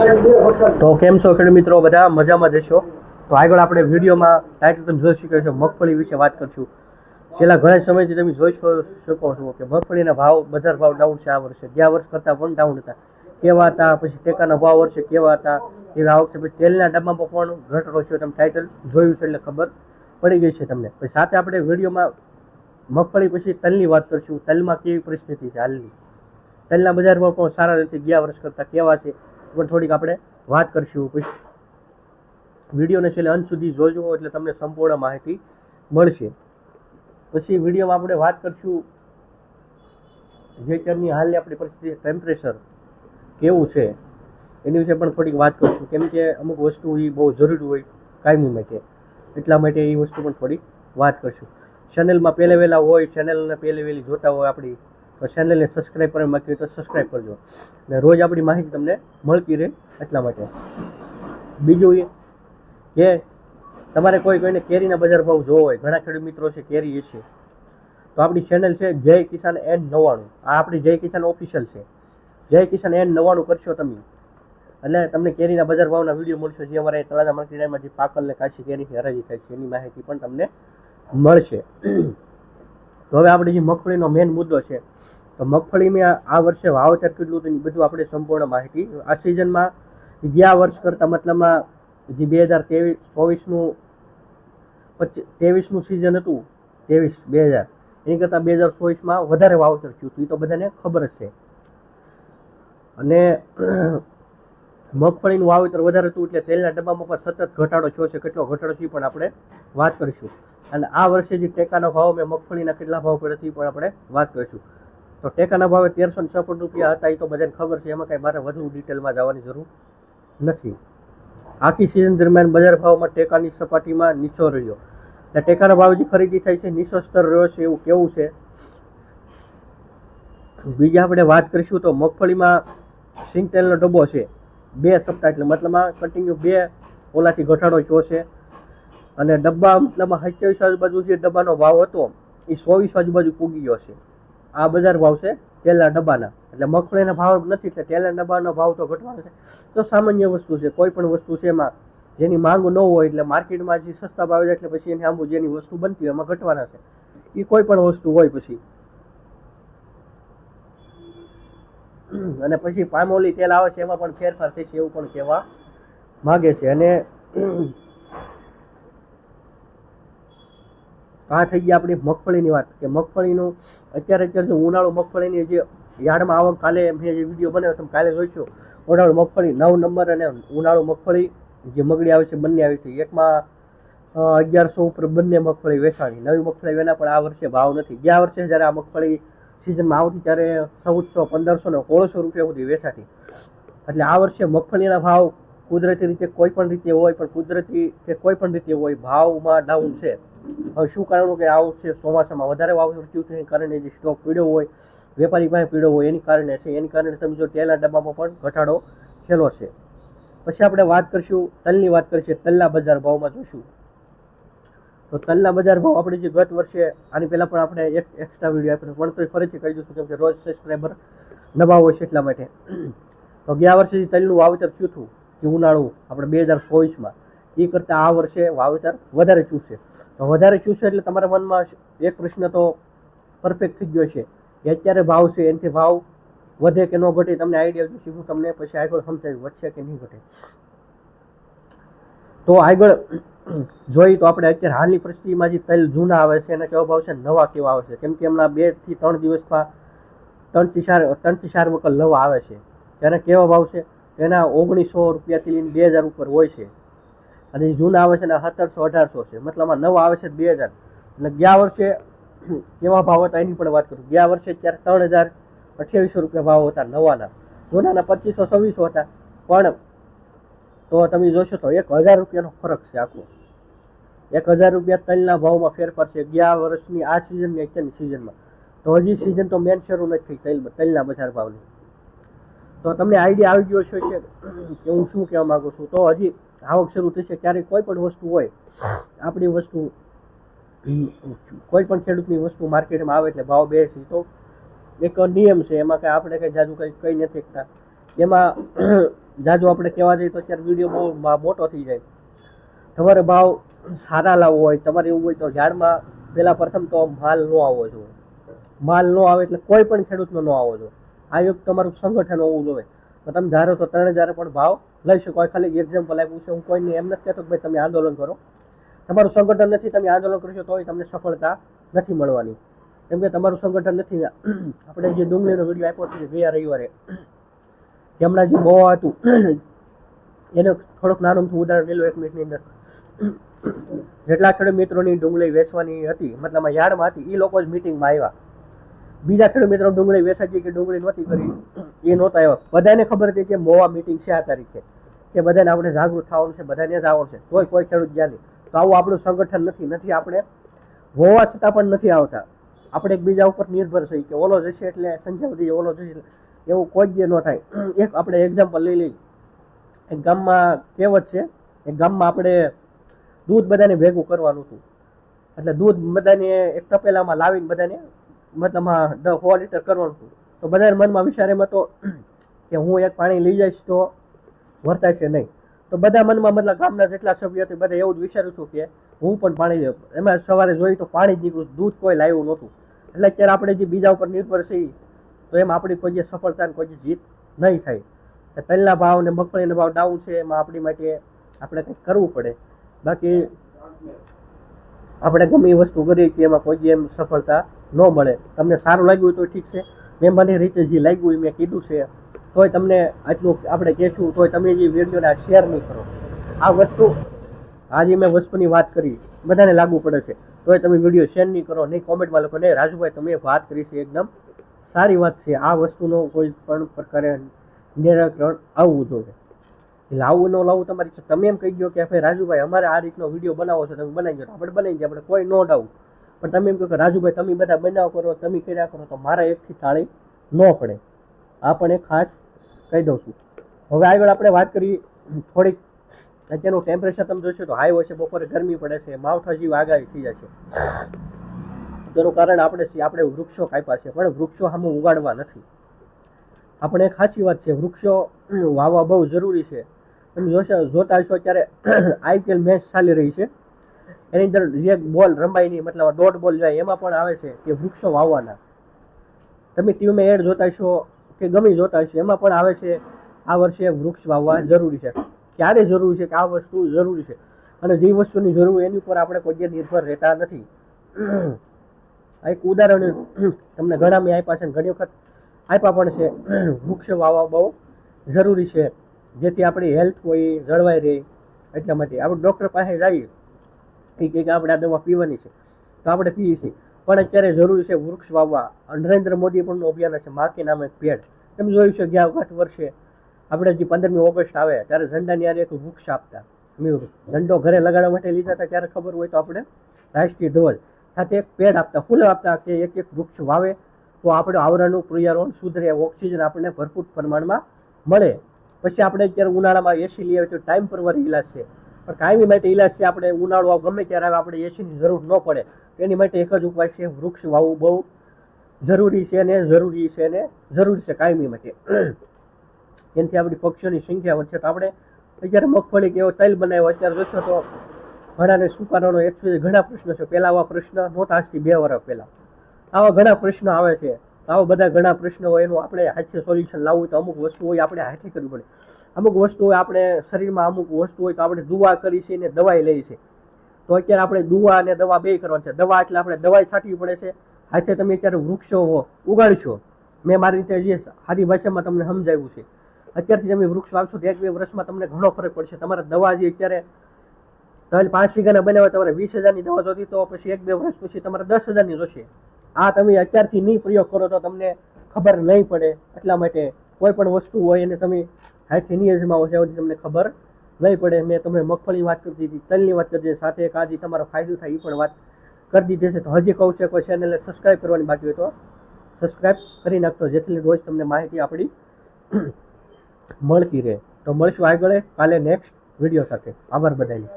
તો કેમ છો ખેડૂત મિત્રો, બધા મજામાં જશો? તો આગળ આપણે વિડીયોમાં ટાઇટલ તમે જોઈ શકો છો, મગફળી વિશે વાત કરશું. છેલ્લા ઘણા સમયથી તમે જોઈ શકો છો કે મગફળીના ભાવ, બજાર ભાવ ડાઉન છે આ વર્ષે. ગયા વર્ષ કરતાં પણ ડાઉન હતા. કેવા હતા, પછી ટેકાના ભાવ વર્ષે કેવા હતા એવા આ વખતે. પછી તેલના ડબ્બામાં પણ ઘટાડો છે. તમે ટાઇટલ જોયું છે એટલે ખબર પડી ગઈ છે તમને. પછી સાથે આપણે વિડીયોમાં મગફળી પછી તલની વાત કરીશું. તલમાં કેવી પરિસ્થિતિ છે હાલની. તલના બજાર ભાવ પણ સારા નથી, ગયા વર્ષ કરતાં કેવા છે પણ થોડીક આપણે વાત કરીશું. પછી વિડીયોને છેલ્લે અંત સુધી જોજો એટલે તમને સંપૂર્ણ માહિતી મળશે. પછી વિડીયોમાં આપણે વાત કરીશું જે અત્યારની હાલની આપણી પરિસ્થિતિ, ટેમ્પરેચર કેવું છે એની વિશે પણ થોડીક વાત કરીશું. કેમ કે અમુક વસ્તુ એ બહુ જરૂરી હોય કાયમી માટે, એટલા માટે એ વસ્તુ પણ થોડીક વાત કરીશું. ચેનલમાં પહેલે વહેલા હોય, ચેનલને પહેલે વહેલી જોતા હોય આપણી, તો ચેનલને સબસ્ક્રાઈબ કરવા માંગીએ તો સબસ્ક્રાઈબ કરજો અને રોજ આપણી માહિતી તમને મળતી રહે એટલા માટે. બીજું એ કે તમારે કોઈને કેરીના બજાર ભાવ જોવો હોય, ઘણા ખેડૂત મિત્રો છે કેરી છે, તો આપણી ચેનલ છે જય કિસાન N99. આ આપણી જય કિસાન ઓફિશિયલ છે. જય કિસાન N99 કરશો તમે એટલે તમને કેરીના બજાર ભાવના વિડીયો મળશે. જે અમારે તળાજા માર્કેટમાં જે પાકલ ને કાચી કેરીની હરાજી થાય છે એની માહિતી પણ તમને મળશે. તો હવે આપણે જે મગફળીનો મેઇન મુદ્દો છે, તો મગફળીમાં આ વર્ષે વાવેતર કેટલું હતું એ બધું આપણે સંપૂર્ણ માહિતી. આ સિઝનમાં ગયા વર્ષ કરતાં મતલબમાં જે 2023-24નું સિઝન હતું, 23-2000 એની કરતાં 2024માં વધારે વાવેતર થયું હતું, એ તો બધાને ખબર જ છે. અને મગફળીનું વાવેતર વધારે હતું એટલે તેલના ડબ્બામાં પણ સતત ઘટાડો થયો છે. કેટલો ઘટાડો છે પણ આપણે વાત કરીશું. અને આ વર્ષે જે ટેકાનો ભાવ મેં મગફળીના કેટલા ભાવ પડે છે પણ આપણે વાત કરીશું. તો ટેકાના ભાવે 1356 રૂપિયા હતા, એ તો બધાને ખબર છે. એમાં કાંઈ મારે વધુ ડિટેલમાં જવાની જરૂર નથી. આખી સિઝન દરમિયાન બજાર ભાવમાં ટેકાની સપાટીમાં નીચો રહ્યો. એટલે ટેકાના ભાવ જે ખરીદી થાય છે નીચો સ્તર રહ્યો છે, એવું કેવું છે. બીજા આપણે વાત કરીશું તો મગફળીમાં સિંગ તેલનો ડબ્બો છે 2 સપ્તાહ, એટલે મતલબમાં કન્ટિન્યુ 2 ઓલાથી ઘટાડો થયો છે. અને ડબ્બા મતલબમાં 27 આજુબાજુ જે ડબ્બાનો ભાવ હતો એ 24 આજુબાજુ પૂગી ગયો છે. આ બજાર ભાવ છે તેલના ડબ્બાના. એટલે મગફળીના ભાવ નથી એટલે તેલના ડબ્બાનો ભાવ તો ઘટવાનો છે. તો સામાન્ય વસ્તુ છે, કોઈ પણ વસ્તુ છે એમાં જેની માંગ ન હોય એટલે માર્કેટમાં જે સસ્તા ભાવે છે એટલે પછી એની આંબુ જેની વસ્તુ બનતી હોય એમાં ઘટવાના છે. એ કોઈ પણ વસ્તુ હોય પછી. અને પછી પામોલી તેલ આવે છે એમાં પણ ફેરફાર થશે એવું પણ કહેવા માગે છે. અને આ થઈ ગઈ આપણી મગફળીની વાત. કે મગફળીનું અત્યારે જો ઉનાળુ મગફળીની જે યાર્ડમાં આવક, કાલે મેં જે વિડીયો બનાવ્યો તમે કાલે જોઈશો. ઉનાળુ મગફળી 9 નંબર અને ઉનાળુ મગફળી જે મગડી આવે છે બંને આવી છે. એકમાં 1100 ઉપર બંને મગફળી વેચાણી. નવી મગફળી એના પણ આ વર્ષે ભાવ નથી. ગયા વર્ષે જ્યારે આ મગફળી સિઝનમાં આવતી ત્યારે 1400, 1500 ને 1600 રૂપિયા સુધી વેચાતી. એટલે આ વર્ષે મગફળીના ભાવ કુદરતી રીતે કોઈ પણ રીતે હોય, પણ કુદરતી કે કોઈ પણ રીતે હોય ભાવમાં ડાઉન છે. હવે શું કારણ કે આ વર્ષે ચોમાસામાં વધારે વાવેતર થયું છે, એના કારણે જે સ્ટોક પીડ્યો હોય, વેપારી પાસે પીડ્યો હોય એની કારણે છે. એની કારણે તમે જો તેલના ડબ્બામાં પણ ઘટાડો થયેલો છે. પછી આપણે વાત કરીશું તલની વાત કરીશું. તલના બજાર ભાવમાં જોઈશું તો તલના બજાર ભાવ આપણે જે ગત વર્ષે આની પહેલાં પણ આપણે એક એક્સ્ટ્રા વિડીયો આપ્યો પણ તો ફરીથી કહી દઈશું કેમ કે રોજ સબસ્ક્રાઈબર નવા હોય છે એટલા માટે. તો ગયા વર્ષે જે તલનું વાવેતર થયું હતું જે ઉનાળુ આપણે 2024માં, એ કરતાં આ વર્ષે વાવેતર વધારે થયું છે. તો વધારે થયું છે એટલે તમારા મનમાં એક પ્રશ્ન તો પરફેક્ટ થઈ ગયો છે કે અત્યારે ભાવ છે એનાથી ભાવ વધે કે ન ઘટે, તમને આઈડિયા જોઈશે. હું તમને પછી આગળ સમજાવ્યું વધશે કે નહીં ઘટે. તો આગળ જોઈએ તો આપણે અત્યારે હાલની પરિસ્થિતિમાં જે તલ જૂના આવે છે એના કેવા ભાવ છે, નવા કેવા આવે છે. કેમ કે હમણાં 2 થી 3 દિવસમાં 3 થી 4 વખત નવા આવે છે. તેના કેવા ભાવ છે, એના 1900 રૂપિયાથી લઈને 2000 ઉપર હોય છે. અને જૂના આવે છે ને 1700-1800 છે. મતલબ નવા આવે છે 2000. એટલે ગયા વર્ષે કેવા ભાવ હતા એની પણ વાત કરું. ગયા વર્ષે ત્યારે 3028 રૂપિયા ભાવ હતા નવાના. જૂનાના 2500-2600 હતા. પણ તો તમે જોશો તો 1000 રૂપિયાનો ફરક છે આખો. 1000 રૂપિયા તલના ભાવમાં ફેરફાર છે ગયા વર્ષની આ સિઝનની અત્યારની સિઝનમાં. તો હજી સિઝન તો મેન શરૂ નથી થઈ તલના બજાર ભાવની. તો તમને આઈડિયા આવી ગયો છે કે હું શું કહેવા માગું છું. તો હજી આવક શરૂ થશે ક્યારેક કોઈ પણ વસ્તુ હોય, આપણી વસ્તુ કોઈ પણ ખેડૂતની વસ્તુ માર્કેટમાં આવે એટલે ભાવ બેસે. તો એક નિયમ છે, એમાં કંઈ આપણે કંઈ જાજુ કંઈ કહી નથી શકતા. એમાં જાજો આપણે કહેવા જઈએ તો અત્યારે વિડીયો બહુ મોટો થઈ જાય. તમારે ભાવ સારા લાવવો હોય, તમારે એવું હોય તો ઝાડમાં પહેલાં પ્રથમ તો માલ ન આવવો જોઈએ. માલ ન આવે એટલે કોઈ પણ ખેડૂતનો ન આવવો જોઈએ. આ એક તમારું સંગઠન હોવું જોઈએ. તો તમે ધારો તો 3000 પણ ભાવ લઈ શકો. ખાલી એક્ઝામ્પલ આપ્યું છે. હું કોઈને એમ નથી કહેતો કે ભાઈ તમે આંદોલન કરો. તમારું સંગઠન નથી, તમે આંદોલન કરશો તોય તમને સફળતા નથી મળવાની, કેમ કે તમારું સંગઠન નથી. આપણે જે ડુંગળીનો વિડીયો આપ્યો છે ગયા રવિવારે, કે હમણાં જે મોવા હતું એને થોડુંક નાનું ઉદાહરણ લઈ લો 1 મિનિટની અંદર. જેટલા ખેડૂત મિત્રોની ડુંગળી વેચવાની હતી, મતલબ યાર્ડમાં હતી, એ લોકો જ મિટિંગમાં આવ્યા. બીજા ખેડૂત મિત્રો ડુંગળી વેચાઈ કે ડુંગળી નહોતી કરી એ નહોતા આવ્યા. બધાને ખબર હતી કે મોવા મિટિંગ છે આ તારીખે, કે બધાને આપણે જાગૃત થવાનું છે, બધાને જ આવવાનું છે, તોય કોઈ ખેડૂત ગયા નહીં. તો આવું આપણું સંગઠન નથી. આપણે હોવા છતાં પણ નથી આવતા. આપણે એકબીજા ઉપર નિર્ભર છીએ કે ઓલો જશે એટલે સંખ્યા વધી, ઓલો જશે, એવું કોઈ જ ન થાય. એક આપણે એક્ઝામ્પલ લઈ લઈએ. એક ગામમાં કહેવત છે, એક ગામમાં આપણે દૂધ બધાને ભેગું કરવાનું હતું. એટલે દૂધ બધાને એક તપેલામાં લાવીને બધાને મતલબમાં 100 લીટર કરવાનું હતું. તો બધાને મનમાં વિચાર એમ હતો કે હું એક પાણી લઈ જઈશ તો વર્તાશે નહીં. તો બધા મનમાં મતલબ ગામના જેટલા સભ્યો હતા બધા એવું જ વિચાર્યું હતું કે હું પણ પાણી લઉં. એમાં સવારે જોઈ તો પાણી જ નીકળ્યું, દૂધ કોઈ લાવ્યું નહોતું. એટલે અત્યારે આપણે જે બીજા ઉપર નિર્ભર છીએ તો એમ આપણી કોઈ સફળતા ને કોઈ જીત નહીં થાય. તલના ભાવ ને મગફળીના ભાવ ડાઉન છે, એમાં આપણી માટે આપણે કંઈક કરવું પડે. બાકી આપણે ગમે એ વસ્તુ કરીએ કે એમાં કોઈ એમ સફળતા ન મળે. તમને સારું લાગ્યું તો ઠીક છે, મેં મને રીતે જે લાગ્યું એ મેં કીધું છે, તોય તમને આટલું આપણે કહેશું તોય તમે જે વિડીયોને શેર નહીં કરો. આ વસ્તુ આજે મેં વસ્તુની વાત કરી, બધાને લાગુ પડે છે, તોય તમે વિડીયો શેર નહીં કરો, નહીં કોમેન્ટમાં લખો નહીં રાજુભાઈ તમે વાત કરી છે એકદમ સારી વાત છે, આ વસ્તુનો કોઈ પણ પ્રકારે નિરાકરણ આવવું જોઈએ. એટલે આવું ન લાવવું તમારી છે. તમે એમ કહી ગયો કે ભાઈ રાજુભાઈ અમારે આ રીતનો વિડીયો બનાવો છો, તમે બનાવી દો, આપણે બનાવી દઈએ, આપણે કોઈ નો ડાઉટ. પણ તમે એમ કહો કે રાજુભાઈ તમે બધા બનાવ કરો, તમે કર્યા કરો, તો મારા એકથી તાળી ન પડે. આ પણ એક ખાસ કહી દઉં છું. હવે આગળ આપણે વાત કરી થોડીક. અત્યારનું ટેમ્પરેચર તમે જોશો તો હાઈ હોય છે, બપોરે ગરમી પડે છે, માવઠા જેવી આગાહી થઈ જાય છે. તેનું કારણ આપણે વૃક્ષો કાપ્યા છે, પણ વૃક્ષો સામે ઉગાડવા નથી. આપણે એક ખાસી વાત છે, વૃક્ષો વાવવા બહુ જરૂરી છે. તમે જોતા હશો અત્યારે IPL મેચ ચાલી રહી છે, એની અંદર જે બોલ રમાય નહીં, મતલબ ડોટ બોલ જાય, એમાં પણ આવે છે કે વૃક્ષો વાવવાના. તમે ટીવીમાં એડ જોતા હશો કે ગમે જોતા હશો, એમાં પણ આવે છે આ વર્ષે વૃક્ષ વાવવા જરૂરી છે. ક્યારે જરૂરી છે કે આ વસ્તુ જરૂરી છે, અને જે વસ્તુની જરૂર એની ઉપર આપણે કોઈ નિર્ભર રહેતા નથી. આ એક ઉદાહરણ તમને ઘણા મેં આપ્યા છે, ઘણી વખત આપ્યા પણ છે. વૃક્ષ વાવવા બહુ જરૂરી છે, જેથી આપણી હેલ્થ હોય જળવાઈ રહે. એટલા માટે આપણે ડૉક્ટર પાસે જઈએ, એ કહે કે આપણે આ દવા પીવાની છે, તો આપણે પીએ છીએ. પણ અત્યારે જરૂરી છે વૃક્ષ વાવવા. નરેન્દ્ર મોદી પણ અભિયાન છે, મા કે નામે એક પેડ. તમે જોયું છે ગયા 8 વર્ષે આપણે જે 15મી ઓગસ્ટ આવે ત્યારે ઝંડાની યારે એક વૃક્ષ આપતા. ઝંડો ઘરે લગાડવા માટે લીધા હતા, ત્યારે ખબર હોય તો આપણે રાષ્ટ્રીય ધ્વજ સાથે એક પેડ આપતા, ફૂલ આપતા, કે એક વૃક્ષ વાવે તો આપણે આવરણનું પર્યાવરણ સુધરે, ઓક્સિજન આપણને ભરપૂર પ્રમાણમાં મળે. પછી આપણે અત્યારે ઉનાળામાં એસી લઈ આવે તો ટાઈમ પરવારી ઇલાજ છે, પણ કાયમી માટે ઇલાજ છે. આપણે ઉનાળો ગમે ત્યારે આવે આપણે એસીની જરૂર ન પડે. એની માટે એક જ ઉપાય છે, વૃક્ષ વાવવું બહુ જરૂરી છે ને જરૂરી છે કાયમી માટે. એનાથી આપણી પક્ષીઓની સંખ્યા વધશે. તો આપણે અત્યારે મગફળી કે એવો તૈલ બનાવ્યો, અત્યારે જોશો તો ઘણાને સુકારાનો ઘણા પ્રશ્નો છે. પહેલાં આવા પ્રશ્ન નહોતા, આજથી 2 વર્ષ પહેલાં આવા ઘણા પ્રશ્નો આવે છે. આવા બધા ઘણા પ્રશ્નો હોય, એનું આપણે હાથે સોલ્યુશન લાવવું હોય તો અમુક વસ્તુ હોય આપણે હાથે કરવી પડે. અમુક વસ્તુ હોય આપણે શરીરમાં, અમુક વસ્તુ હોય તો આપણે દુવા કરી છે ને દવાઈ લઈએ છીએ. તો અત્યારે આપણે દુવા અને દવા બે કરવાની છે. દવા એટલે આપણે દવાઈ છાંટવી પડે છે, હાથે તમે અત્યારે વૃક્ષો ઉગાડશો. મેં મારી રીતે જે સાદી ભાષામાં તમને સમજાવ્યું છે. અત્યારથી તમે વૃક્ષ વાવશો તો 1-2 વર્ષમાં તમને ઘણો ફરક પડશે. તમારે દવા જે અત્યારે તમે 5 વીઘાના બનાવે તમારે 20,000ની દવા જોતી, તો પછી 1-2 વર્ષ પછી તમારે 10,000ની જોશે. આ તમે અત્યારથી નહીં પ્રયોગ કરો તો તમને ખબર નહીં પડે. એટલા માટે કોઈ પણ વસ્તુ હોય એને તમે હાથથી નહીં અજમાવો ત્યાં સુધી તમને ખબર નહીં પડે. મેં તમને મગફળીની વાત કરી દીધી, તલની વાત કરી દીધી, સાથે એક આજે તમારો ફાયદો થાય એ પણ વાત કરી દીધી છે. તો હજી કહું છે કોઈ ચેનલને સબસ્ક્રાઈબ કરવાની બાકી હોય તો સબસ્ક્રાઈબ કરી નાખતો, જેથી રોજ તમને માહિતી આપણી મળતી રહે. તો મળશું આગળ કાલે નેક્સ્ટ વિડીયો સાથે. આભાર બધાને.